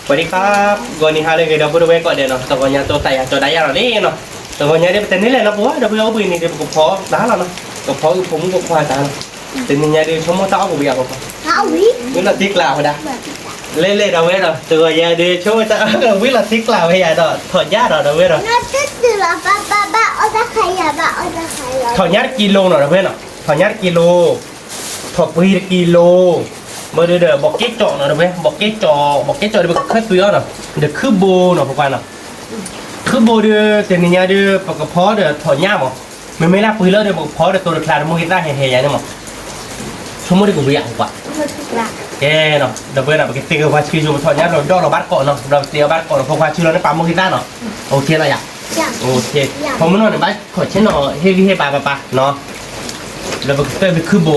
สวัสดีครับก่อนนี้ฮาเลยเราพูดไว้ก่อนเดี๋ยวเนาะตัวนี้ตัวใส่ตัวได้ยังเราเนี่ยเนาะตัวนี้เดี๋ยวเป็นนี่เลยนะบัวเดี๋ยวเอาไปนี่เดี๋ยวผมขอร้านเราเนาะผมขอผมก็ควายตาแต่นี่เดี๋ยวชั่วโมงต่อผมอยากผมวิลาติกลาวได้เล่เราเว้ยเนาะตัวนี้เดี๋ยวชั่วโมงต่อวิลาติกลาวให้ยายต่อถอดยาเราเว้ยเนาะถอดยากิโลเนาะเว้ยเนาะถอดยากิโลถอดปีกิโลเมื่อเดือบอกเก๊กจ่อเนาะเว้ยบอกเก๊กจ่อเดี๋ยวมันค่อยเปรี้ยวเนาะเดี๋ยวคือโบเนาะพวกกันเนาะคือโบเดือแต่นี่เดือปกติพอเดือถอดยาบ่มันไม่น่าปุยแล้วเดือบอกพอเดือตัวคลาดมันกินได้เฮียๆเนี่ยมั้งชั่วโมงที่กูเรียกกว่าแกเนาะเดี๋ยวเว้ยเนาะปกติก็ว่าชื่ออยู่ถอดยาเราดอกเราบ้านเกาะเนาะเราเตียวบ้านเกาะเราพกว่าชื่อเราในปั๊มมันกินได้เนาะโอเคเราอยากโอเคผมมันนอนในบ้านขอเช่นเนาะเฮ้ยปะเนาะแล้วปกติเป็นคือโบ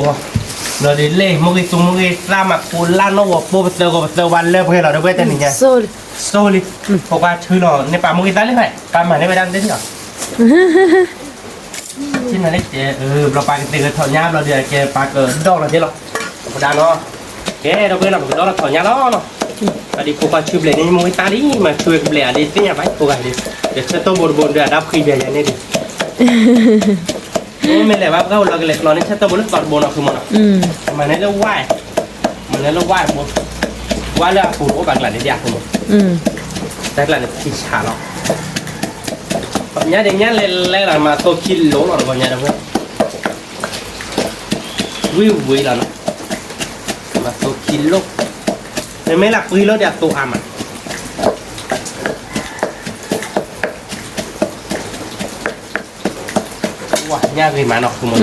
เราเดี๋ยวเล่มึงไอ้ตุ้งมึงไอ้สามอ่ะกูล้านนกปูเตอร์วันเลิกให้เราได้เว้ยแต่นี่ไงโซลิเพราะว่าชื่อเราในป่ามึงไอ้ตาเลยไหมการหมายในไปดังได้ที่หรอที่นั่นเจ๊เราปลาเตะถอนยาเราเดี๋ยวเจ๊ปลาเกิดดอกเราเจ๊หรอธรรมดาเนาะแกเราเพื่อนเราดอกเราถอนยาแล้วเนาะอดีตพวกชื่อเบลนี่มึงไอ้ตาดิมาช่วยเบลอดีตเนี่ยไปพวกอะไรเดี๋ยวจะต้องบนเดี๋ยวรับคุยเบียร์อย่างนี้ดิไม่เลยว่าเขาเราเล็กเราเนี่ยถ้าตัวบนตอดบนเอาคือมันมันเนี่ยเราไหวมันเนี่ยเราไหวบนว่าเรื่องปูโอ้บางหลังเนี่ยยากคือมันแต่หลังเนี่ยพิชาเราแบบนี้อย่างเงี้ยเลยหลังมาตัวคิดหลงหลังแบบนี้นะเพื่อนวิวแล้วนะมาตัวคิดลูกไม่หลักวิวแล้วเดี๋ยวตัวอ่ะมันว้ายากเลยมาเนาะคือมัน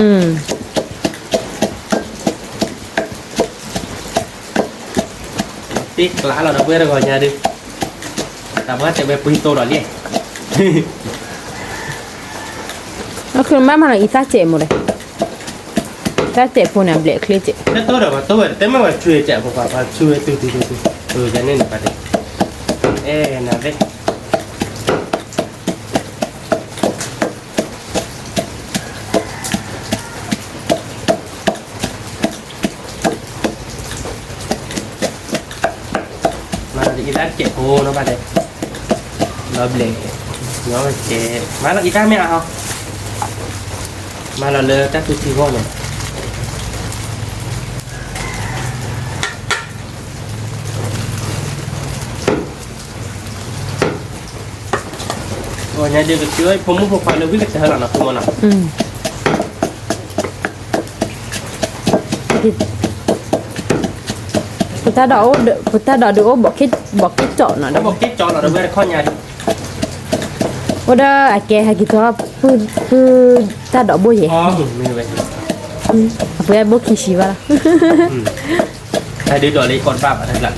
ติ๊กล้าเราเพื่อนก่อนเนี่ยดิแต่ว่าจะไปปุยโตหรอเนี่ยก็คือแม่มันอีซ่าเจ็บหมดเลยซ่าเจ็บพวกนั้นเบลคลีเจ็บแล้วตัวเดี๋ยวตัวแต่ไม่ว่าช่วยเจ็บพวกว่าช่วยตัวจะเน้นไปเลยนั่นเลยอีตาเจ็บโอ้น้องไปเลยเราเบลน้องเจ็บมาเราอีตาไม่เอามาเราเลยตัดตัวที่ห้องเลยวันนี้เดี๋ยวช่วยผมมุ่งพวกเราวิ่งจะหลังนะคุณมันอ่ะพุทธาดูบอกคิดเจาะหน่อย บอกคิดเจาะหน่อยเดี๋ยวไปข้อยาดิว่าได้แกให้กินตัวคือถ้าดอกบัวใหญ่ไม่เลยเพื่อบุกขี้ชีวะล่ะไอ้ดูตัวเล็กก่อนป้าอะไรหลัง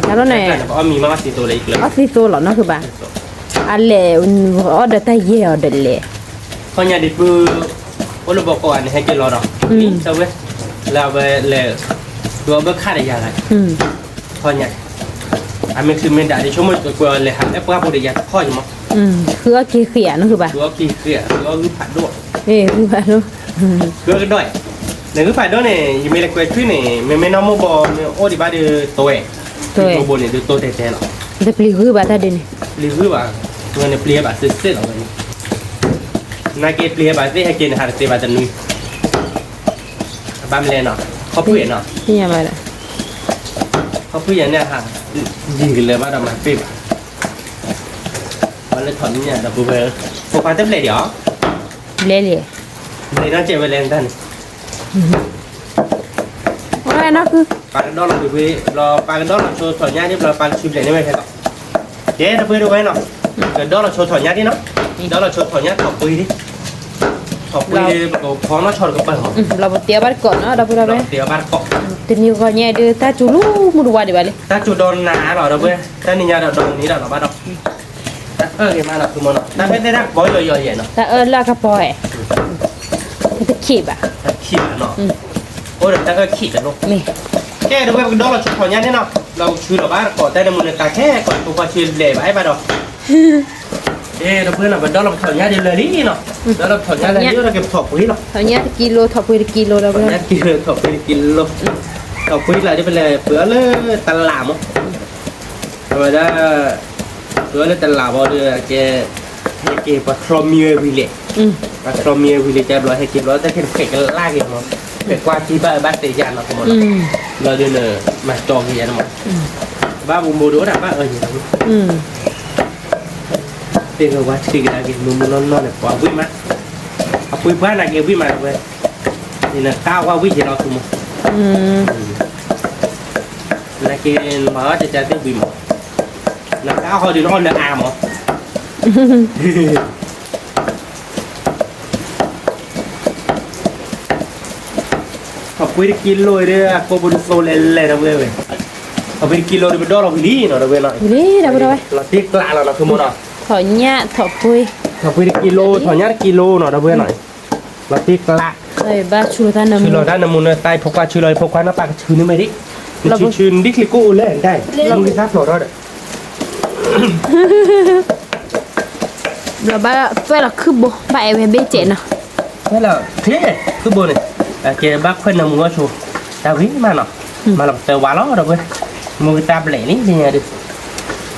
แล้วเนี่ยเพราะมีมาสีตัวเล็กเลยสีตัวหรอเนาะคือบ้าอะไรอ๋อเดี๋ยวแต่เย่อเดี๋ยวเลยข้อยาดิบูว่าเราบอกก่อนให้กินรอดอกนี่ใช่ไหมแล้วไปเลยตัวเบิกค่าได้ยังไงข้อยาอันนี้คือเมนดาที่ช่วงมันกลัวเลยฮะแล้วป้าพูดได้ยังข้ออยู่มั้งคือกี่เขียนนั่นคือป่ะคือกี่เขียนคือผัดด้วยคือผัดด้วยคือด้วยเนี่ยคือผัดด้วยเนี่ยยังไม่ได้คุยช่วยเนี่ยไม่น้องโมบอลโอ้ดิบ้าดูตัวโมบอลเนี่ยดูตัวเท่ๆหรอแต่ปลีคือบ้าแต่เด่นปลีคือบ้าตัวเนี่ยปลีบ้าเสียหรอเนี่ยน่าเกลียดปลีบ้าเสียให้กินอาหารเสียบ้าจะนุ่ยบ้ามันเลยเนาะเขาพูดเนาะนี่ยังไงล่ะเขาพูดอย่างเนี้ยค่ะยิงกันเลยว่าเรามาปีบวันเลยถอนเนี่ยดับเบิลโฟกัสเต็มเลยเดี๋ยวเลยน่าเจ็บไปเลยท่านว่านั่นคือปลากระดองเราดูไปรอปลากระดองเราโชว์ถอนหญ้าที่เราปลาชิมเลยนี่ไม่ใช่หรอกเจ๊เราไปดูไว้เนาะกระดองเราโชว์ถอนหญ้าที่เนาะเดี๋ยวเราโชว์ถอนหญ้าถอดปุยดิถอดปุยพร้อมแล้วชนกับเปิดหอมเราเตี้ยบ้านเกาะเนาะเราพูดอะไรเตี้ยบ้านเกาะทีนี้ก็เนี่ยเดี๋ยวตาจูลูมุดว่าดีบ้าเลยตาจูโดนหนาหรอเราเพื่อนตานี่ยาเราโดนนี้เราบ้านเรามาเราคือมันตาไม่ได้รักบอยย่อยๆเนาะตาลากระปอยตะขีบอ่ะขีดเนาะโอ้เดี๋ยวตาก็ขีดกันลูกนี่แค่เดี๋ยวไปดองเราชุดถอนยันนี่เนาะเราชื่อเราบ้านก่อนแต่ในมือตาแค่ก่อนตัวชื่อเล่ไว้บ้านเราเราเพื่อนเราไปดองเราถอนยันเดี๋ยวเลยนี่เนาะแล้วเราถอนยันอะไรเยอะเราเก็บถอดปุ๋ยเนาะถอนยันกิโลถอดปุ๋ยกิโลเราถอนยันกิโลถอดปุ๋ยกิโลถอดปุ๋ยอะไรจะเป็นอะไรเปลือกเลยตลาดมั้ง rồi đó rồi là tận lão bao đưa cái Patromir Village อืม Patromir Village cho rồi hay kịp đó tới cái la kìa mà cái qua chi ba bát tê giàn nó không อื mà ม rồi đưa nè mà cho kìa nó mà ba bụng bồ đũa đã ba ơi gì đâu อืม tiền rồi qua cái kìa nó này quá quý má học quý quá là kìa quý mà vậy thì là cao quá quý gì đó không mà อืม là kia mở cho tiếng quý mà là cao thôi thì nó là à mà học quý kilo đấy cô bố số lên đâu về học quý kilo thì đó là lý nó đâu về lại นี่เดี๋ยวไปดูไป là tiếc lạ là nó không muốn à ถอนหญ้าถอปุย học quý kilo thằng nhát kilo nó đâu về lại là tiếc lạ เอ้ยบ้าชูท่านน้ำ ชื่อเราได้น้ำมันใต้พกว่าชื่อเราพกว่าน้ำปลาชื่อนี่ไม่ดิชื่อดิคลิกูเล่นได้ลงที่ทับหลอดได้ เราบ้าเวลาคือบ่บ้าเอเวเบเจนะ thế là thế cứ bữa này kia bác khuyên là mua chú tao ví mà nó mà làm tao quá nó rồi quên mua ta lẻ ní thì nhà được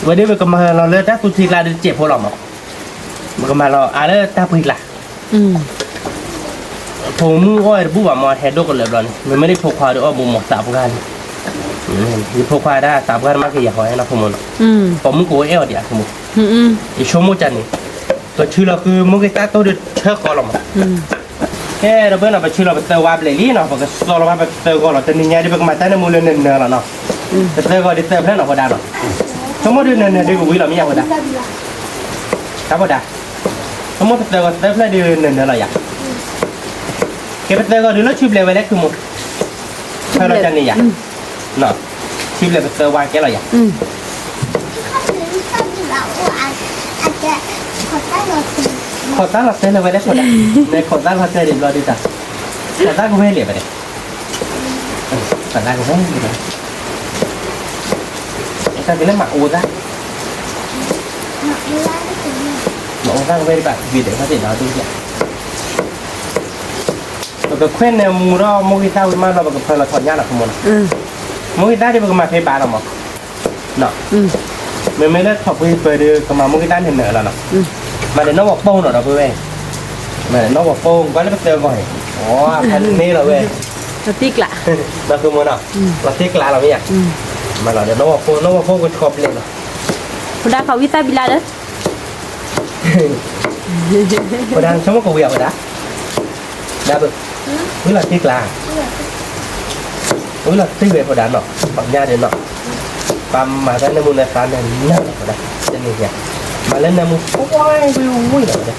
với đây mà mà nó lên ta tôi thì là được chẹp hồ lòng mà nó à đấy ta bị là อืม ผมก็บุบมาแทนดกันเลยบอลมันไม่ได้พกพาด้วยบุมสามกันนี่พกพาได้สามกันมากที่อยากให้นะผม อืม ผมมึงกูเอวเดียวผม อืมอืม อีชั่วโมงจันนี่ตัวชื่อเราคือมุกิตาตัวเดือดเชือกคอเรา อืม แค่เราเพิ่งเอาไปชื่อเราไปเตะวาบเลยลี่เนาะเพราะก็โซเราไปเตะก่อนเราแต่นี่ยังได้ไปมาแต่ในมูลเนินเนาะเนาะแต่เตะก่อนได้เตะเพื่อนเราพอได้เนาะสมมติเดือนเนินได้กูวิ่งเราไม่อยากพอได้ครับพอได้สมมติเตะก่อนเตะเพื่อนเดือนเนินเราอยากเก็บเตะก่อนเดือนละชิบเลยไว้แล้วคือหมดถ้าเราจะนี่อยากเนาะชิบเลยไปเตะวาแกเราอยาก อืม ขอตั้งหลักเต้นเอาไว้ได้คนในขอตั้งหลักเต้นเดี๋ยวรอดูจ้ะขอตั้งกูไม่เหลียบไปเลยขอตั้งกูไม่เหลียบตั้งเป็นเรื่องหมักอูจ้ะหมักอูตั้งไว้แบบวีเดี๋ยวเขาจะเอาดูจ้ะเราก็เคว้นในมูรอมูกิต้าวิมานเราแบบเพลินเราถอดยาหนักขโมย อืม มูกิต้าที่เป็นมาเพย์บาร์เราหมดเนาะ อืม ไม่ได้ถอดไปเปิดดูกับมามูกิต้าเห็นเหนือแล้วเนาะ อืม mà để nó bọc bông rồi đó quý vị mà để nó bọc bông quá nó bắt đầu rồi thành mê rồi quý สติ๊กละ nó cứ muốn nào là tiếc lạ là mấy à อืม mà là để nó bọc bông cái khop lên rồi คุณดาเขาวิซาบิลาเด้อ và đang sống có việc rồi đã được cứ là tiếc lạ cứ là tiếc về của đàn nọ bằng nha đến nọ băm mà cái nó muốn là phán này nhớ rồi đây chân này nhỉ mà lên nó muốn ôi rồi đây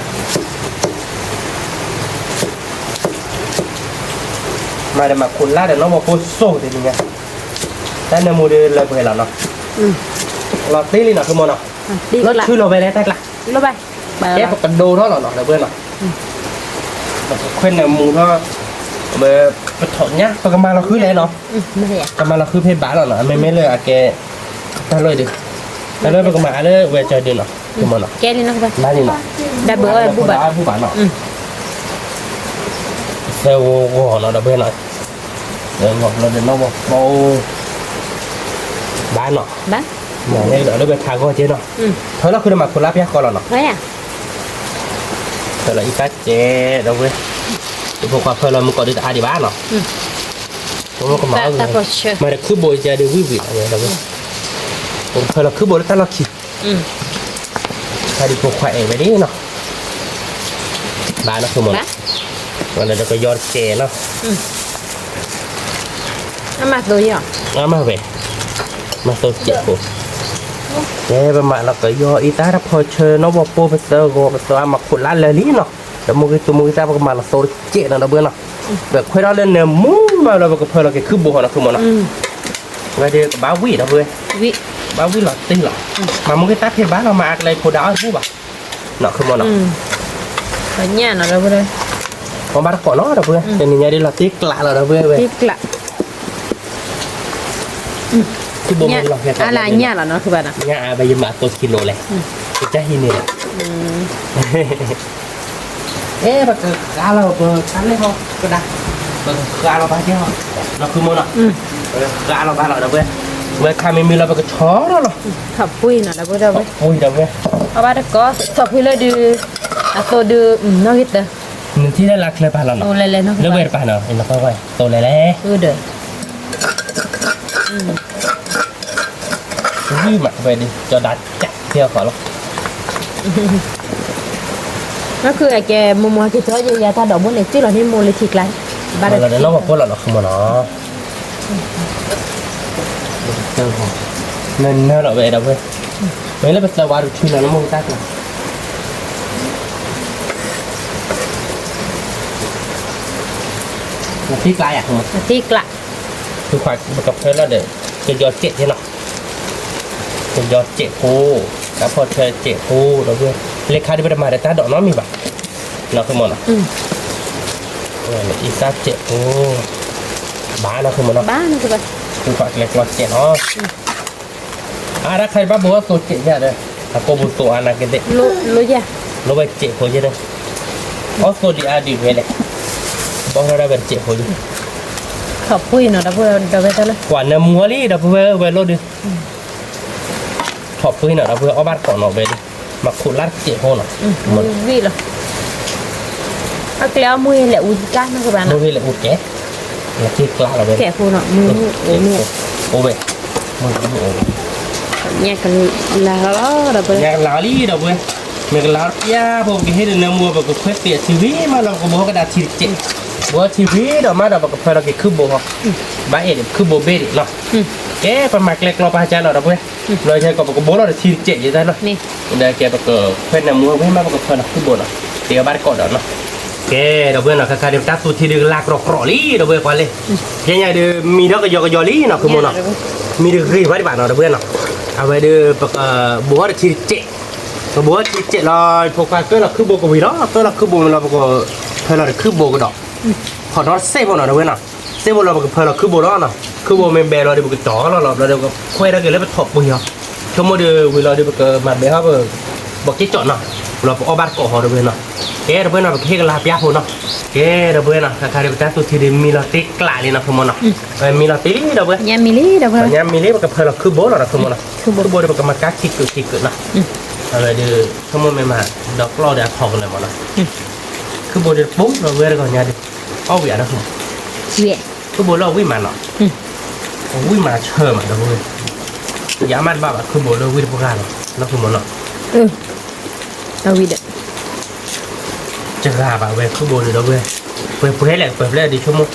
mà để mà cuốn lá để nó vào phô sổ thì nhỉ đây là mua đi lời về là nó อืม lọt tí đi nào cứ mua nào อ่ะติ๊ก nó ละ chui lò về đây tay là ติ๊กละไปไป เจ๊ ละ ปกันโดเท่าหรอเนาะเดี๋ยวเพื่อนเนาะแบบเคว้นเนี่ยมูเท่าแบบถอนเนี้ยปกันมาเราคืออะไรเนาะ อืมไม่ใช่อ่ะ กันมาเราคือเพศบ้าหรอเนาะไม่เลยอะแกถ้าเลยดิถ้าเลยปกันมาเลยเวจดิเนาะคือมันเนาะ แกนี่นะคุณดา ได้ดิเนาะ ได้เบอร์อะไรผู้บัตร ผู้บ้าเนาะ อืม เซลล์หัวเนาะเดี๋ยวเพื่อนเนาะเดี๋ยวเราเดี๋ยวเราบอกเบาบ้านเนาะ บ้าน หมอเนี่ยเดี๋ยวเราไปทางก็เจ๊เนาะ อืม เธอเราคือมาคนรับยากก่อนเนาะ เฮ้ยอ่ะ แต่ละอีกาเจ๊เราเว้ยพวกความเพลินเรามันก่อนดีแต่อาดีบ้านเนาะ อืม ผมก็มา ตาก็เชื่อ มาแต่คือโบยจะดูวิวิอะไรเราเว้ยผมเพลินเราคือโบยแล้วแต่เราคิด อืม ถ้าดีพวกควายเองไปดิเนาะบ้านเนาะคือมัน บ้าน วันนั้นเราก็ยอดเจเนาะ น้ำมาตัวนี้เหรอ เอามาเว้ยมาตัวเจ็บกูเจ๊ประมาณเราก็ยออีตาถ้าพอเชิญน้องบอกโปไปเจอกูไปเจอมาขุดล้านเลยนี่เนาะแต่มือตัวมือตาประมาณเราโซเจ็บเนาะเราเบื่อเนาะแบบค่อยเราเล่นเนี่ยมุ้งมาเราก็เพลินเราก็คือโบเนาะคือมันเนาะ อืม ไว้เดี๋ยวบ้าวิ่งเนาะเว้ย วิ บ้าวิ่งหลอดตีหลอดมามือตาเพชรบ้านเรามาอะไรโคดาวรู้ป่ะเนาะคือมันเนาะ อืมถอนหญ้าเนาะเราไปเลย พอบ้านก่อนเนาะเราเว้ยแต่นี่ไงดิเราตีกละเราเว้ยเว้ย ติ๊กละ คือโบ หญ้า มันเราแค่ อะไรหญ้าเหรอเนาะคือบ้านอ่ะ เนี่ยไปยืมมาตัวกิโลเลยจะหินเนี่ย อืม เอ๊ะแบบกาเราเบอร์ชั้นเลยเขาก็ได้แบบกาเราไปเที่ยวเราคือมันอ่ะ อืม กาเราบ้านเราเว้ย เมื่อคาไม่มีเราไปก็ช้อแล้วหรอ ขับปุ้ยน่ะแล้วก็ได้ไว้ โอ้ยเดี๋ยวเว้ย เอาว่าก็ขับปุ้ยเลยดูอ่ะตัวดูน้องฮิตเด้อ หนึ่งที่ได้รักเลยป่ะเรา โต เนาะ เลยน้อง เลือกเวรป่ะเนาะเห็นแล้วก็ไว้โตเลยแหละ เด้อ วิ่งมาไปดิจะดัดจักเที่ยวขอหรอก ก็คือไอ้แกมัวๆที่เธอจะยาตาดอกมุ้งเนี่ยชื่อเรานี่มูลทิกไรบ้าน เราเดี๋ยวน้องบอกพวกเราเนาะคือมันเนาะเจ้าของเงินเท่าเราไปเดี๋ยวเว้ยไม่แล้วไปสวารุชินะน้ำมันตักนะที่กลายอ่ะมั้ง ที่กละ คือควายมันกับเพื่อนแล้วเดี๋ยวจะยอดเจ็ดใช่เนาะจะยอดเจ็ดโพแล้วพอเธอเจ็ดโพเราเว้ยเลขาที่ไปมาแต่ตาดอกน้องมีบ่เราคือมันอ่ะอีซ่าเจ็ดโพบ้าเราคือมันเนาะ บ้านคือแบบ คือฝากเล็กรถเจ็ดเนาะถ้าใครบ้าบอกว่าตัวเจ็ดเนี่ยเลยถ้าโกบุตัวอันนั้นก็เด็ก รู้จ้ะ รู้ไปเจ็ดคนใช่ไหมอ๋อตัวดีอาดีเลยบอกเราได้เป็นเจ็ดคน ขับปุ้ยเนาะแล้วพวกเราไปเท่าไหร่ กว่าเนื้อมัวลี่เราเพื่อเวลดิขอบพื้นเราเพื่อเอาบ้านก่อนเราไปดิมาขุดลัดเจ็ดคนเนาะหมด วิ่งเหรอเอาเกลียวมือแหละอุ้ยก้านนะคือบ้าน มือเลยอุดแกแล้วที่กล้าเราไป แกะพูเนาะมือโอ้เนี่ย โอ้เว้ยมือโอ้ เนี่ยกันแล้วเราไป อยากลาลี่เราเว้ยเมื่อลาพี่อาผมก็เห็นเนื้อมัวแบบก็เพื่อเสียชีวิตมาเราก็บอกกระดาษชีเจ็ดบอกชีวิตเรามาเราแบบก็เพื่อเราเก็บคือโบฮะบ้าเอ็ดคือโบเบดิเนาะแกประมาณเล็กเราไปหาใจเราเว้ยเราใช้ก็บอกก็บอกเราชีเจ็ดอยู่ได้เนาะ นี่ เดี๋ยวแกแบบก็เพื่อนเนื้อมัวเว้ยมาแบบก็เพื่อเราคือโบเนาะเดี๋ยวบ้านก่อนเนาะแกเราเว้ยเนาะคล้ายๆเดี๋ยวตัดตัวที่เดือดลากรอกรอลี่เราเว้ยก่อนเลยแค่ยังเดือมีเท่ากับยอลี่เนาะคือโมเนาะมีเดือดรีไว้ที่บ้านเนาะเราเว้ยเนาะเอาไว้เดือแบบบัวชีเจ็ดก็บัวชีเจ็ดเราพวกกันเพื่อนเราคือโบกับวีเนาะเพื่อนเราคือโบเราแบบก็เพื่อนเราคือโบกับดอกขอโทษเซฟเนาะเราเว้ยเนาะเซฟเราแบบเพื่อนเราคือโบเนาะคือโบเมมเบร์เราเดี๋ยวแบบจ่อเราเดี๋ยวก็คุยได้กันแล้วไปถบปุยเหรอชั่วโมงเดียวเวลาเดี๋ยวแบบมาเบร์ครับบอกกิ๊กจ่อเนาะเราเอาบ้านก่อเราเว้ยเนาะแกเราเว้ยเนาะแบบเฮกลาพิยาหัวเนาะแกเราเว้ยเนาะคล้ายๆเดี๋ยวแต่ตัวที่เดี๋ยวมีเราติ๊กกลาเลยนะคือมันเนาะมีเราติ๊กเราเว้ย ยามิลี่เดี๋ยวเพื่อน เนี่ยมีเล็บกับเพื่อนเราคือโบเราคือมันเนาะคือโบเดี๋ยวแบบมากักคิกเกิดเนาะอะไรเดี๋ยวชั่วโมงไม่มาดอกเราเดี๋ยวทองเลยมันเนาะคือโบเดี๋ยวปุ๊บเราเว้ยก่อนเนี่ยเดี๋ยวเอาเวียนะคุณ เวีย คือโบเราวิ่งมาเนาะวิ่งมาเชื่อมาเราเว้ยยามันบ้าแบบคือโบเราวิ่งพวกเราเนาะแล้วคือมันเนาะ เอาวิด จะราบะเว้ยคือโบเราเว้ยเปิดแหละเปิดเลยดิชั่วโมง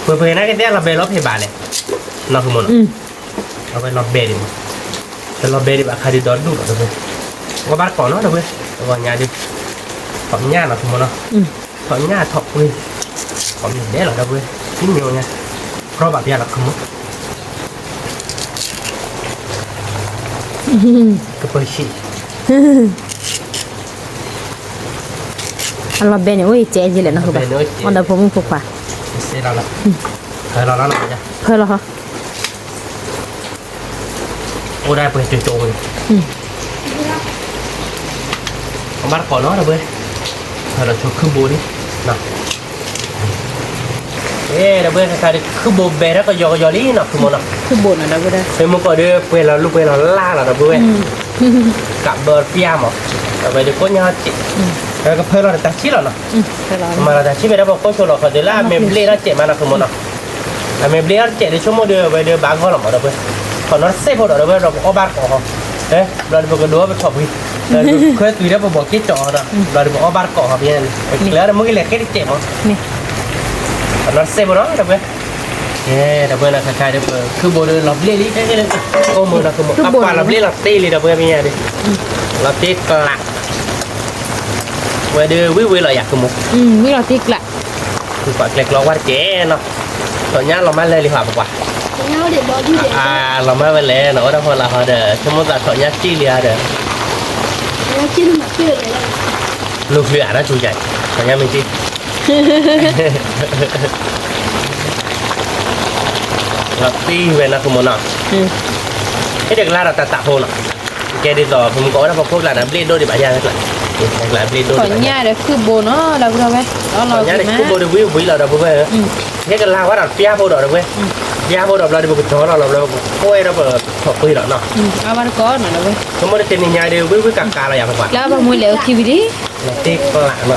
เปิดนะก็ได้เราไปรอบพยาบาลเลยเนาะคือมันเนาะเอาไปรอบเบดิแต่รอบเบดิแบบใครดีดอนดูเราเว้ยว่าบ้านก่อนเนาะเราเว้ยก่อนยาดิถอนหญ้าเนาะคือมันเนาะถอนหญ้าถอกเลยถอนอย่างเด้หรอเราเว้ยทิ้งเดียวไงเพราะแบบยาเราคือมันก็เปิดฉี่ เราเบนเนี่ยอุ้ยเจ๊จีเลยนะคือแบบวันเดียวผมผูกป่ะ เสร็จแล้วเคยเราแล้วนะจ๊ะ เพื่อเหรอคะ โอ้ได้เปิดโจงเลยเอาบ้านก่อนเนาะเราเว้ยเราชอบคือโบดิเนาะเราเว้ยใครคือโบเบแล้วก็ยอลี่เนาะคือมันเนาะ คือบ่นอะไรก็ได้ เป็นมันก็เดือเปเราลูกเปเราล่าเราเว้ยกับเบอร์พิยามอ่ะเราไปดูก้นยาจิแล้วก็เพื่อนเราตัดชิ้นเราเนาะ คือเรา มาเราตัดชิ้นไปแล้วบอกก็ชวนเราเขาเดี๋ยวล่าเมมเบล่าเจ็บมาเนาะคือมันเนาะแล้วเมมเบล่าเจ็บในชั่วโมงเดียวไปเดือบางเขาหรอเราเว้ยขอน้องเซฟเราเว้ยเราเอาบ้านก่อนเอ๊ะเราไปก็ดูว่าไปชอบพี่เราเคยตุยแล้วบอกกิ๊กจ่อเนาะเราไปเอาบ้านก่อนครับพี่แล้วเมื่อกี้เหล็กแค่เจ็บมั้ง นี่ ขอน้องเซฟเราเว้ยเราเว้ยนะคล้ายๆเดี๋ยวคือโบเดอร์เราเลี้ยนี่ได้เลยก็มือเราคืออัปปาเราเลี้ยเราตีเลยเราเว้ยพี่ดิเราตีกลักเว้ยเดือวิเราอยากคือมุก นี่เราติ๊กละ คือฝากเล็กเราว่าเจ๊เนาะตอนนี้เราไม่เลยดีกว่าปะเราไม่ไปเลยเนาะถ้าพอเราเด้อสมมติว่าตอนนี้จี้เลียเด้อลูกเรือนะจูใหญ่ตอนนี้ไม่จี้เราตีเวนะคุณมน่ะให้เด็กล่าเราตัดโหน่ะแกดีต่อผมก็ว่าพอพวกเราเนี่ยเล่นด้วยดีบ่ายางนั่นแหละ หลายบริโด ขอหญ้าเดี๋ยวคือโบเนาะเราเราไว้เรา nhá กิน để มา cứ bồ được quý quý là đâu bố về thế cái lao quá đặt pia bồ đỏ được quê pia bồ đỏ là được chó là quê nó bờ thọ quý đỏ nó เอาวันก่อนน่ะเว้ย nó mới tên nhà đều quý cả cả là dạng các bạn แล้วบางมื้อแล้วคิวดิ là tiếc lạ mà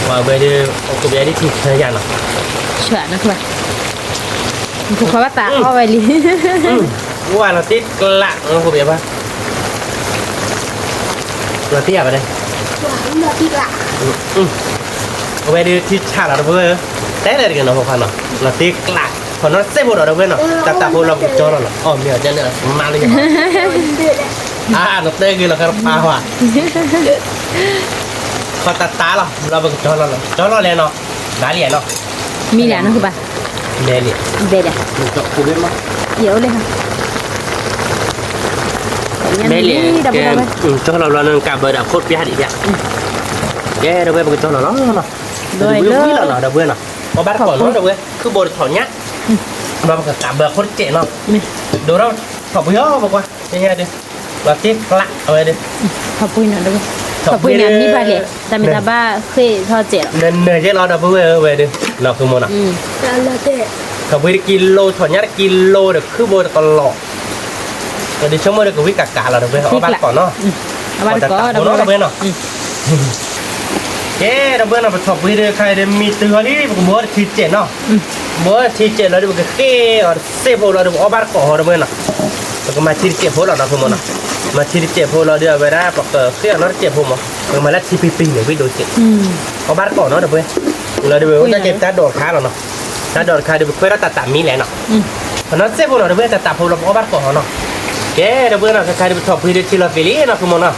và về đi cô bé đi thịt thời gian nào เชื่อนะครับกูขอว่าตาเอาไว้ลิ qua là tiếc lạ cô bé ba là tiếc ở đây หวานแบบที่ละ cô bé đi thịt chả là đâu quê té này cái nó không phải nào là tiếc lạ còn nó xếp bồ đỏ đâu quê nào tập bồ là cho nó là miệng chân nữa mà lên เดือด nó tê kia là cái pha hòa còn ta là bực cho nó lên nó đá liền nó มีแล้วนะคือป่ะ lên liền เด็ดอ่ะ mình chọn cô biết mà เดี๋ยวเลยค่ะ lên liền ดับเบิลดับเบิล cho nó lên cả bờ đảo cốt biết đi vậy cái đâu bây cho nó rồi là nó đâu bây nào có bắt cỏ nó đâu bây cứ bồi thỏ nhá mà cả bờ cốt trẻ nó đồ đâu thỏ bây giờ qua nghe đi và tiếp lạ ở đây ขอบคุณนะด้วยขอบคุณนะมีบาเลยแต่ไม่ทราบว่าเคยทอดเจ็ด nên nơi chứ nó đâu bây về đi nó cứ muốn à แล้วเราเด็ด เขาไปกิโลถอนยัดกิโลเด็กคือโบตลอดแต่ดิฉันไม่ได้กับวิกากาเราเดี๋ยวไปเอาบ้านก่อนเนาะ เอาวันก่อน ดับเบิลดับเบิลเนาะเย้ดับเบิลเราไปชอบไปเรื่อยใครเดี๋ยวมีตัวนี้ผมบอกทีเจ็ดเนาะบอกทีเจ็ดเราเดี๋ยวไปเก้เซฟเราเดี๋ยวเอาบ้านก่อนดับเบิลเนาะแล้วก็มาทีเจ็ดพวกเราเนาะผมเนาะมาทีเจ็ดพวกเราเดี๋ยวไปได้ปกติเครื่องเราเจ็ดผมเนาะมาแล้วทีปีเดี๋ยวไปดูเจ็ดเอาบ้านก่อนเนาะดับเบิลเราเดี๋ยวจะเก็บตาโดดขาเราเนาะตาโดดขาเดี๋ยวไปคุยแล้วตัดมีแหละเนาะเพราะนั้นเซฟเราเดี๋ยวไปตัดพวกเราเอาบ้านก่อนเนาะแกเดี๋ยวเพื่อนเราใครเดี๋ยวไปชอบไปเรื่อยทีละปีเนาะผมเนาะ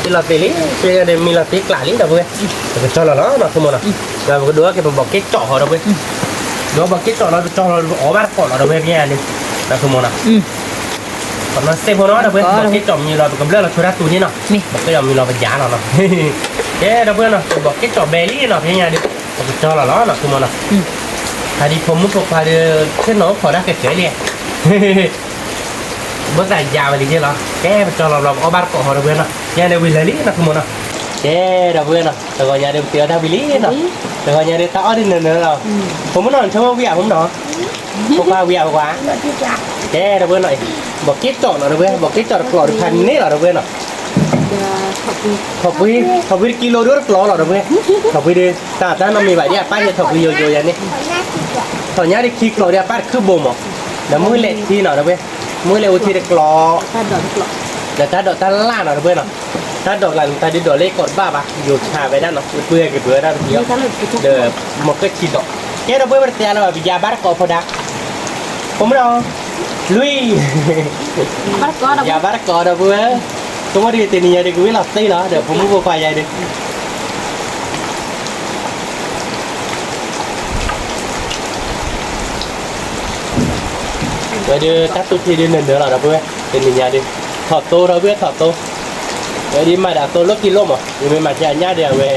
ทีละปีเพื่อนเดี๋ยวมีละปีกลาลิ้นเดี๋ยวเพื่อนเดี๋ยวไปชอบเราเนาะผมเนาะเราก็ดูว่าแกบอกเก๊กเจาะเราเพื่อนดูบอกเก๊กเจาะเราเจาะเราเอาบ้านก่อนเราเพื่อนแย่เลยนะผมเนาะตอนนั้นเซฟเนาะเดี๋ยวเพื่อนบอกเก๊กเจาะมีเราเป็นกำเนิดเราช่วยรัดตัวนี้เนาะบอกก็ยอมมีเราเป็นยาเนาะแกเดี๋ยวเพื่อนเนาะบอกเก๊กเจาะเบลลี่เนาะเพียงอย่างเดียวบอกเจาะเราเนาะผมเนาะถ้าดีผมมุกพาเดินเช่นน้องขอได้เฉยๆเลยบางแต่ยาวไปเลยใช่หรอแกจะเราเอาบ้านก่อนเราเพื่อนนะยังเดี๋ยววิลลี่นะคุณมนะแกเราเพื่อนนะแต่ก่อนยังเดี๋ยวเตี้ยท่าวิลลี่นะแต่ก่อนยังเดี๋ยวท่าอ้อดินเนื้อเราผมไม่นอนชอบวิ่งผมเนาะพวกว่าวิ่งกว่า แบบที่ละ แกเราเพื่อนหน่อยบอกกิ๊กจอดเราเพื่อนบอกกิ๊กจอดกรอดพันนี่เราเพื่อนเนาะขอบวิกิโลด้วยกรอเราเพื่อนขอบวิดีแต่เรามีแบบนี้ป้ายจะขอบวิโยอย่างนี้ ขอหน้าติดละ ถอนยาได้คิกเราเดียป้ายคือบ่มอ่ะเดี๋ยวมือเล็กทีหน่อยนะเว้ยมือเล็กทีเด็กรอ ถ้าดอกกลอก เดี๋ยวถ้าดอกถ้าล่าหน่อยนะเว้ยเนาะถ้าดอกหลังถ้าดิดอกเล็กกดบ้าปะอยู่ชาไปด้านเนาะเบื่อกี่เบื่อด้านเดียวเดี๋ยวมันก็ชีดอกแกเราเบื่อมันเสียแล้วแบบยาบ้าก็พอดักผมเราลุย วันก่อน ยาบ้าก็เราเบื่อตัวดีตีนี้เด็กวิ่งหลับตีเหรอเดี๋ยวผมรู้ว่าไฟใหญ่ดิเดี๋ยวถ้าตุ๊กทีเดินเดินเราเบื่อตีนี้ดิถอดตัวเราเบื่อถอดตัวเดี๋ยวดีมาด่าตัวลบกิโลมั้งยังไม่มาจะย่าเดียวเว้ย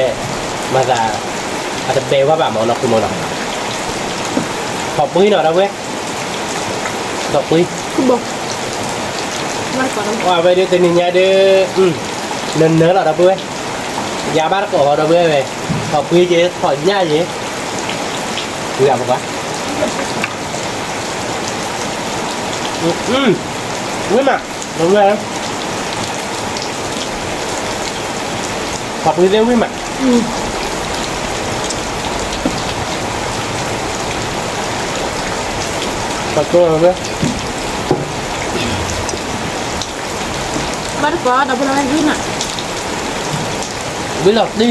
มาด่าอาจจะเบว่าแบบมันเนาะคือมันเนาะถอดปุ้ยหน่อยนะเว้ยถอดปุ้ย คือบอกวันก่อน ว่าไปเดี๋ยวตีนี้เดี๋ยวเดินเดินเราเบื่อยาบ้าก็เราเบื่อเว้ยถอดปุ้ยเจ๊ถอดย่าเจ๊ดูอย่างปะวิ่งมาลงเลยขอบคุณเรื่องวิ่งมาขอบคุณเลย วันก่อนดับเบิลอะไรขึ้นอ่ะ วิ่งหลอกดิ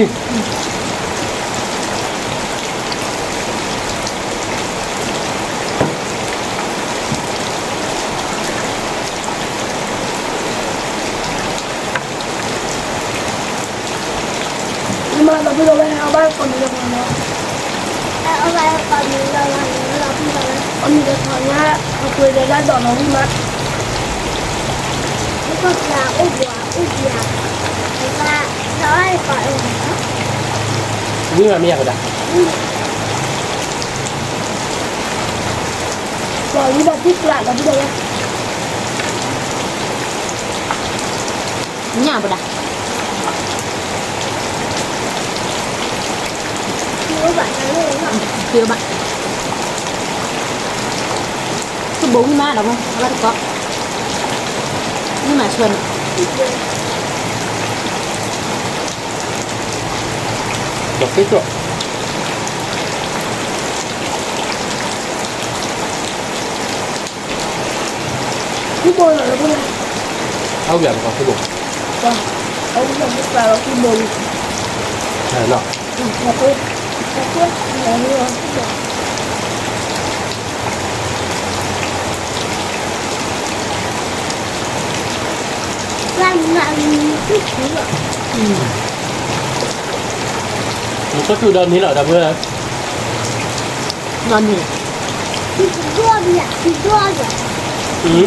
มาเราพี่เราไปเอาบ้านก่อนเราเนาะเอาไปก่อนเราพี่เราเอามีแต่ถอนหน้าเอาคุยได้ดอกน้องพี่มัดแล้วก็ยาอุ้ยยาแล้วก็ร้อยก่อน วิ่งมาไม่อยากด่า ก่อนที่แบบที่กลาดเราพี่เรา หญ้าบ่ได้ Chưa bạn. Cái bún má đâu không? Bắt có. Nhưng mà xuân. Bọc cái trộn. Cái bồn là cái này. Áo gạo còn cái bột. Vâng. Ông làm cái vào cái bồn. Nọ. Là cái là như là làm cái thứ ạ. Nó có chú đơn thế nào đâu bữa. Ngon nhỉ? Thì đua đi ạ, thì đua đi ạ.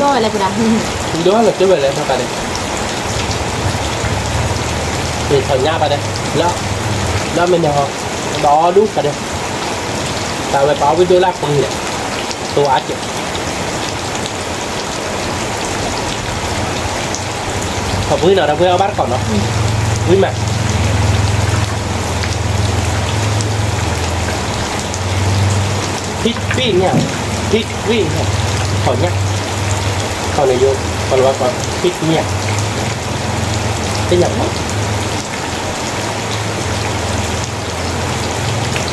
Rồi lại cái Đó là cái về lại sao cả đây. Thì thằng nha bà đây. Đó mình nhỏ. Đó đút cả đây. Tao phải báo với đôi lát con nhỉ. Tôi ác chứ. Không với nào đâu với áo bát còn nó. Với mà. Thích viên nha. Thích viên nha. Khỏi nhá. Còn này vô. Còn là còn thích nha. Cái nhận đó.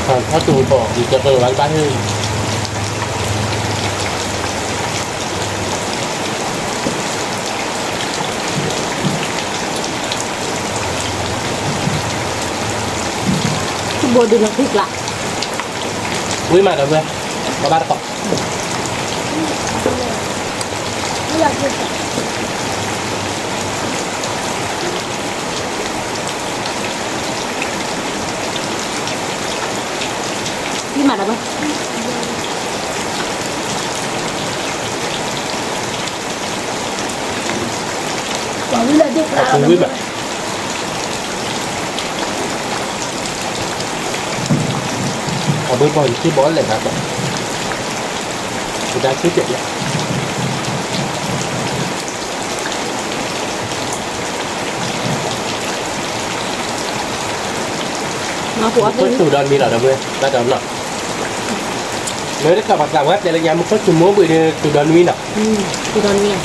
Cònถ้าตูบอกอยู่จะเปิดวันบ้านเลยCái bột được nó thịt lại. วิ่งมาเดี๋ยวเว้ยมาบ้านต่อ Nó là cái gì? Nhưng mà đâu không? Bảo với lại cái à, là cùng với bạn ở bên bò chỉ bó lại là người ta cứ chuyện vậy Nó của có từ đơn mi là đâu ơi đã đón nọ nếu các bạn làm hết để là nhà một có chùm múa bị từ đơn mi nọ Từ đơn nha.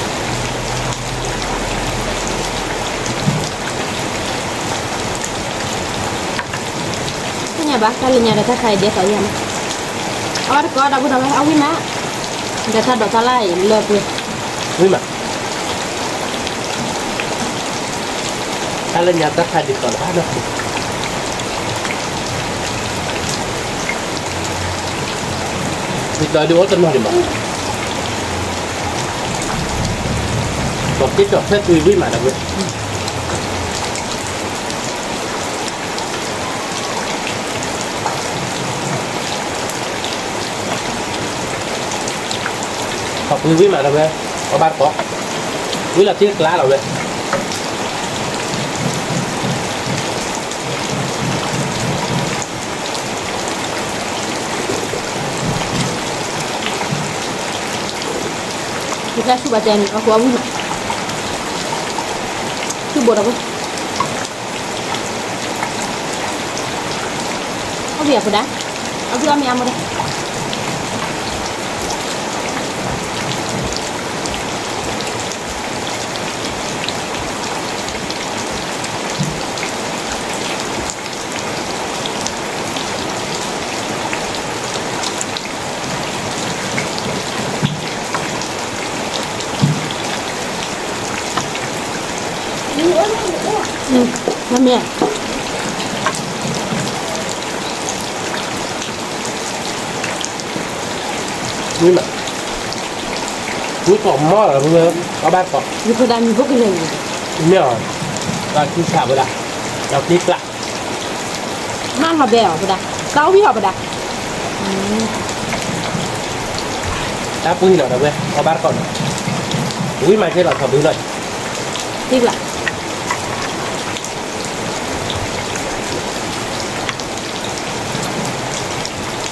Cái nhà bác ta là nhà ta khai để tới nhà. Ở đó có đâu có đâu ở với má. Người ta đổ ta lại lợp rồi. với mà hay là nhà ta khai được còn hết đâu Việc đợi đi ố tên mà một cái trò phép tùy với mà đặc biệt học với mà đặc biệt có ba có với là tiết lá đâu đây Kita coba jangan aku abu. Coba apa? Abu apa dah? Abu kami amu dah. Mami ya. nhưng mà cuối cùng mò là vừa có ba cọc Như tôi đang vút cái gì? nhớ rồi khi xả vào đây đọc tiếp lại Mang hộp bèo vào đây. Tao biết hộp vào đây. đáp quý nào đâu về có ba cọc quý mà chơi là thập rồi Tiếp lại.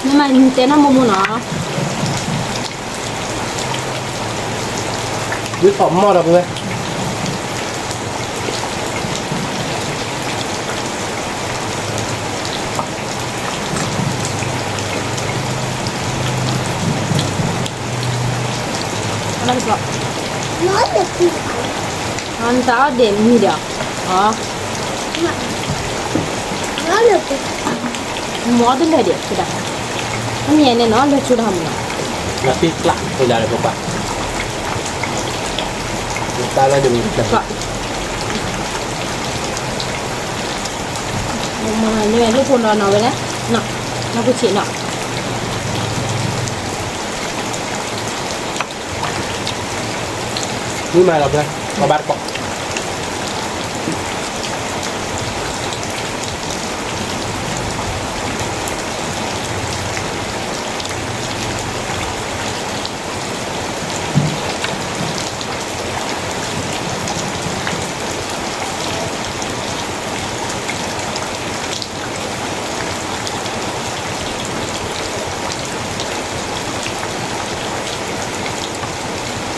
Nhưng mà tên nó mua nó. quý phòng mò đâu về đó được rồi nói được gì anh ta điểm gì được nói được gì mua đến đây được sudah ini ini nó là sudah hamil Nanti kelak tidak ada apa-apa. Kita lah demi kita. Kak. Mà như vậy lúc hôm đó nói với đấy nó của chị nọ Ini mana apa? Kabar kok.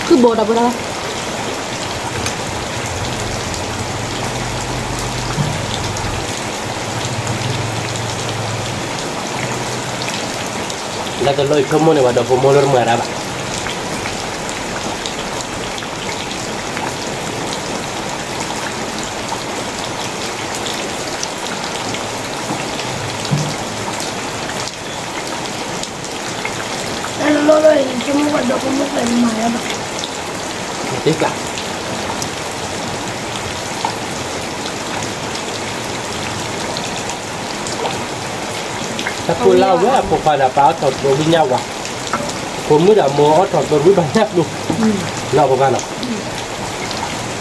cứ bồ đâu Kita kalau ikut mana pada pemulur merah pak. lo rồi chúng hoạt động không phải mày à Nanti kelak. Tapi pulau ya, bukan apa atau berbinya wah. Kamu dah mau atau berbi banyak tu. Lah bukan lah.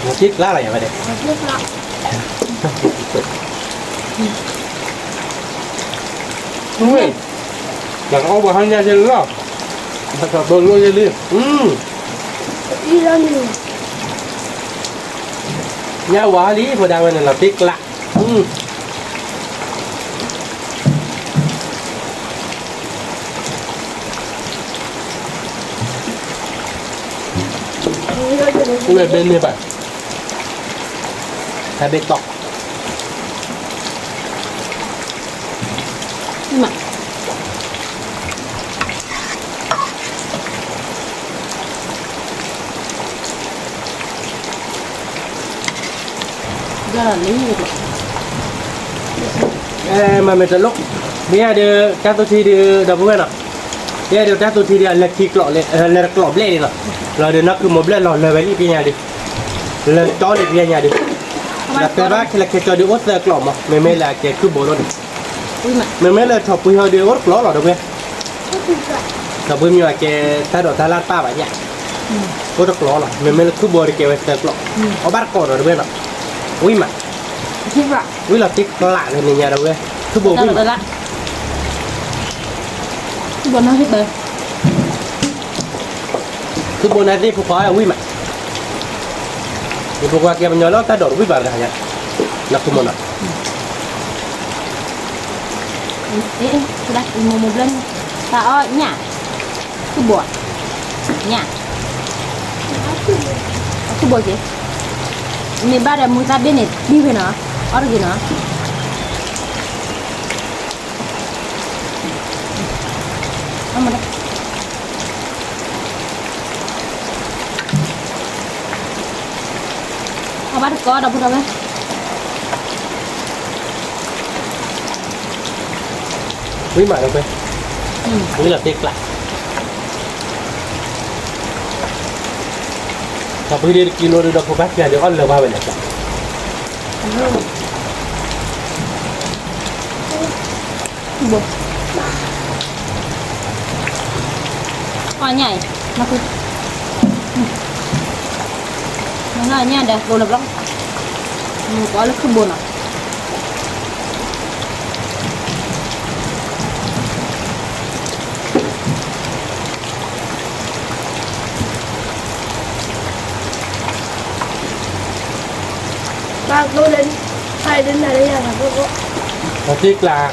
Nanti kelak lah ya pada. biết lắm Wei. Jangan kau bahan je lah. Tak perlu je ni. đi ra nhiều Nya wali pada mana lah kelak. đi ra nhiều Wei ben ni pak. Habis tok. nhưng mà giờ là lấy được Mà mình lúc bây giờ các tôi thi đi đâu biết nào. Bây giờ các tôi thi đi là khi cọ lên là cọ lên đi nào. Rồi nó cứ một lên là vậy đi nhà đi. Là cho đi nhà đi. Là cái bác là cái cho đi ốt là cọ mà mình là cái cứ bổ luôn. ui mà Mình là chọc bây giờ đi ốt cọ rồi đâu biết. Chọc bây giờ cái thay đổi thay lát pa vậy nhỉ. Ốt cọ rồi mình là cứ bổ đi cái cọ. Ở bắt cọ rồi đâu biết nào. Ui mà. thích vậy Ui là tích lạ rồi nhà đâu biết. Cứ bổ đó ui. là buồn nó hết đời Cứ bố này đi phục khói ở quý mà. Thì phục khói kia mà nhớ nó ta đổ quý bà ra nhá. Là không muốn à. ê đây một lần ta ơi nhả cứ buồn nhả cứ buồn gì mình ba đã muốn ta bên này đi về nó ở đây nó mà đây bắt có đâu đâu đấy Quý mà đâu quên. Quý là tiếc lại. Và quý đi kilo đi đâu có bác nhà được ăn lờ ba vậy nhỉ. buồn hoa nhảy nó cứ nó là nha đẹp buồn lắm có là không buồn à ba tôi đến hay đến này đây là cô có Và tiếc là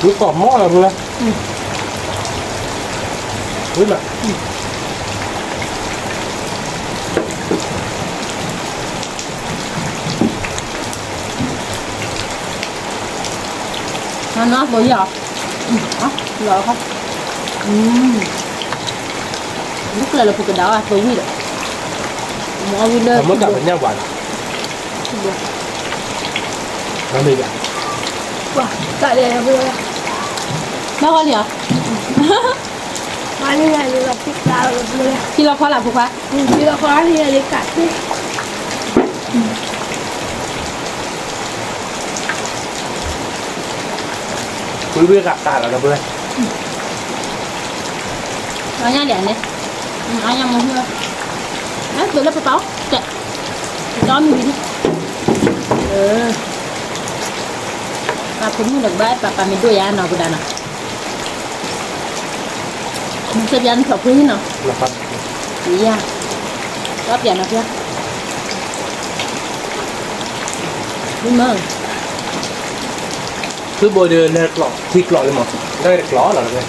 quý cỏ mõ là vừa. Quý mà. nó bồi giờ rồi không lúc là phụ cái đó à tôi biết được mọi người ผมเมื่อกลับเป็นย่างหวานน้ำมีอย่าง ว้าtại đây là bây giờ bao con gì à mà như này là thịt gà rồi bây giờ khi lo khó làm phụ khóa khi nó khó thì là để cắt đi คุยเรื่องกับตาแล้วนะเพื่อน ở nhà đèn này ở nhà một người đấy tôi lấy cái táo chạy đó mình đi bà cũng được bái bà mình đuổi ăn nào của đàn nào mình sẽ ăn sọc quý nào นะครับ gì à có tiền nào chưa đi mơ คือโบเดินในกล่องที่กล่องเลยหมดได้แต่กล่องเหรอเนี่ย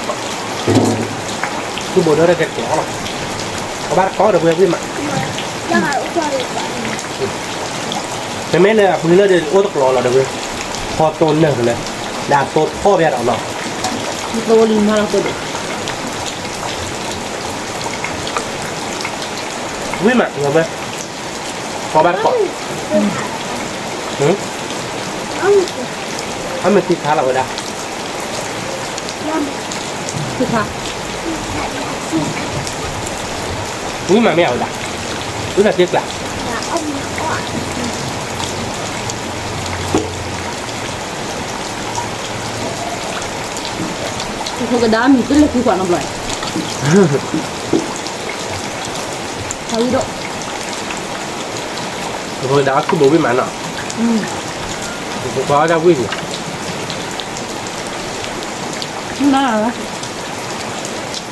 คือโบเดินได้แต่กล่องหรอเขาบ้านกล่องเดี๋ยวเพื่อนพี่มา chắc là cũng cho được bạn แต่แม่เนี่ยคุณเลิศเดินโอ้ตกกล่องเหรอเดี๋ยวเพื่อนพอโตนเนี่ยเลยดาบโตพ่อแม่เอาหรอ tôi đi mà tôi được วิ่งมาเงาไหมพอบ้านกล่องถ้ามันติดขาเราก็ได้ thì sao วิ่งมาไม่เอาได้วิ่งมาเจ๊กละ là ông gọi thôi cái đó mình cứ lấy cái quả làm lại sao đi độ พอดาคือโบวิ่งมาเนาะพอดาวิ่ง nó là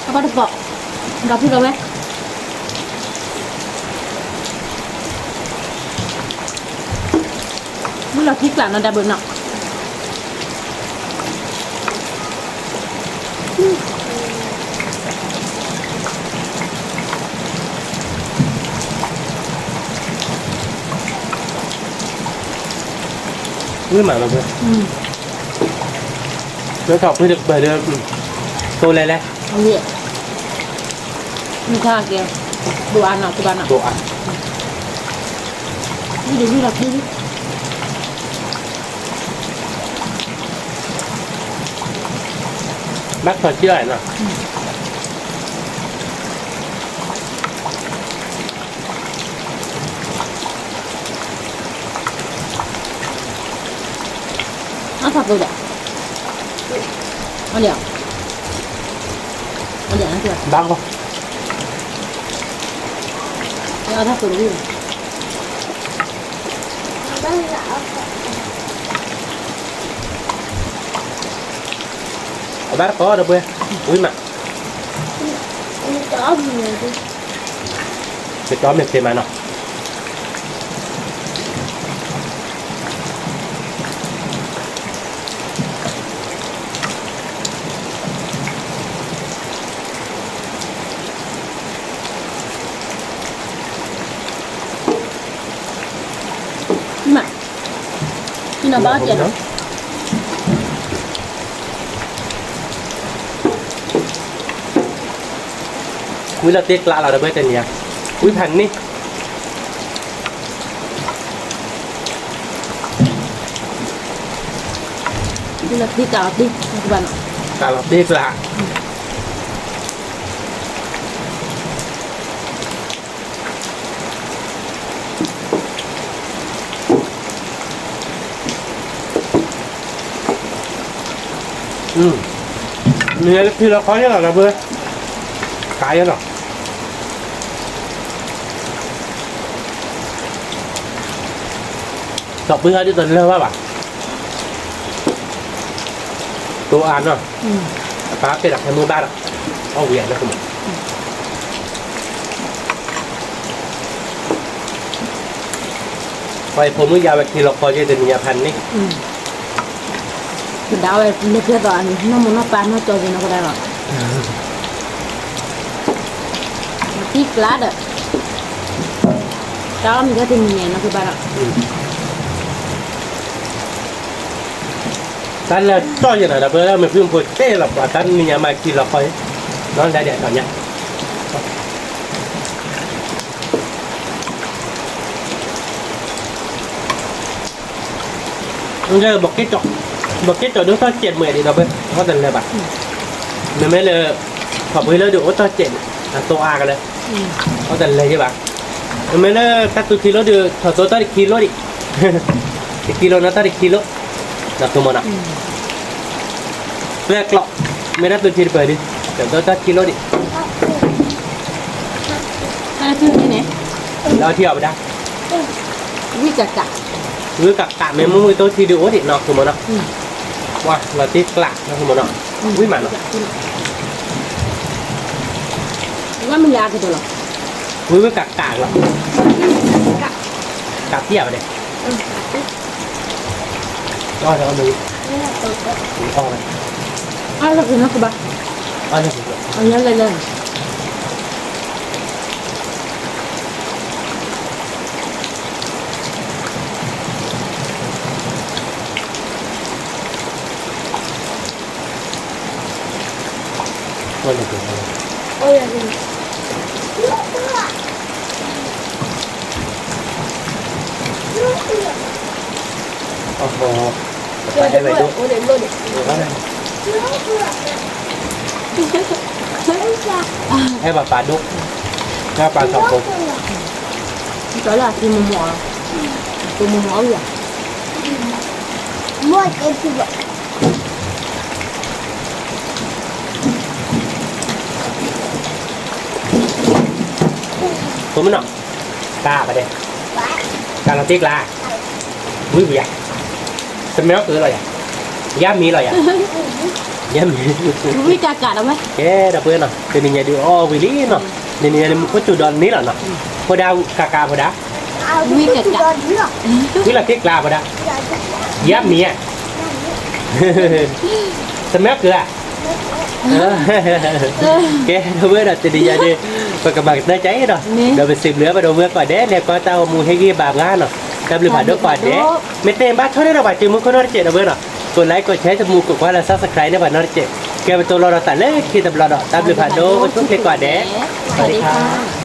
nó có được vợ gặp đi đâu đấy mới là thích là nó đã bự nặng วิ่งมาเราเพื่อนแล้วชอบเพื่อนเดิมตัวอะไรเลย không biết như thế kìa đồ ăn nào đồ ăn nào ตัวอ่ะ đi đi đi là đi đi แม็กซ์เชื่อเนาะ nó thật rồi đấy ăn điểm ăn chưa บ้างปะ ăn thật rồi đi đây là เอาบ้านก็เดี๋ยวเพื่อนวิ่งมา ông chó mình này đi จะจอมเด็กเซมาเนาะmà khi nào bao tiền đó quý là tiếc lạ là được bây giờ nhỉ quý thành đi đi là đi cào đi các bạn ạ cả là tiếc lạนี่ที่เราขอเนี่ยเหรอเพื่อนขายเหรอตบมือให้ที่ตัวนี้เลยว่าตัวอ่านเนาะป้าเกิดจากมือบ้านเอาเหวี่ยงนะคุณไปผมมือยาวแบบที่เราคอยจะเป็นยาพันนี่ cái đau này nó kia rồi nó muốn nó bán nó cho gì nó có đây rồi thích lá được đó mình có tìm nhẹ nó cái bạn ạ tan là cho như này là bữa mình phim phơi tê là quả tan mình nhà mà kỳ là khói nó là đẹp rồi nhá giờ bọc cái chọ nước to chèn mười thì nó bên có dần là bạn mình mới là học với nó được to chèn là to a cái này có dần là như bạn mình mới là cắt từ kilo được thọ to tới kilo đi kilo nó tới kilo là tôi muốn nào bây giờ cọ mình đã từ kilo về đi để tôi tới kilo đi Đây là thứ này nè. đó thiểu vậy đó Vì cả. với cả mấy mũi tôi thì được thì nó tôi muốn nào wow là tít lạ nó không muốn nào quý mà nó Gua mình làm cái đó. với cả là cả thiểu vậy rồi rồi mình to này Ai là cái nó của bà? ai được Anh nhớ lên. thôi được rồi ôi là gì phải vậy đúng ôi để luôn em bà đúc nha bà sọc cục Đó là cái mồm mỏ. Cái mồm mỏ vậy. mua cái gì vậy tôi muốn nào ca vào đây ca là tiếc là quý vị à xem méo cứ rồi à giá mi rồi à giá mi Vì cả đâu mấy? cái đặc biệt nào từ nhà đi ô vì lý nào nên nhà mình có chủ đoàn ní là nào có đau ca vào đá Vì cả. quý là tiếc là vào đá giá mi à xem méo cứ à cái đâu biết là từ nhà đi và các bạn tới cháy rồi rồi mình xịt lửa vào đầu mưa quả đế này coi tao mùi hay ghi bà gan rồi tao lưu phải đốt quả đế mấy tên bác thôi đấy đâu bà chỉ muốn có nói chuyện đâu biết rồiกดไลค์กดแชร์จะมูกดว่าเราซับสไครต์ได้ป่ะน้องเจ๊แกเป็นตัวเราตัดเล็กที่ตำรวจตัดlưu phải đốtทุกเทก่อนเด้ สวัสดีค่ะ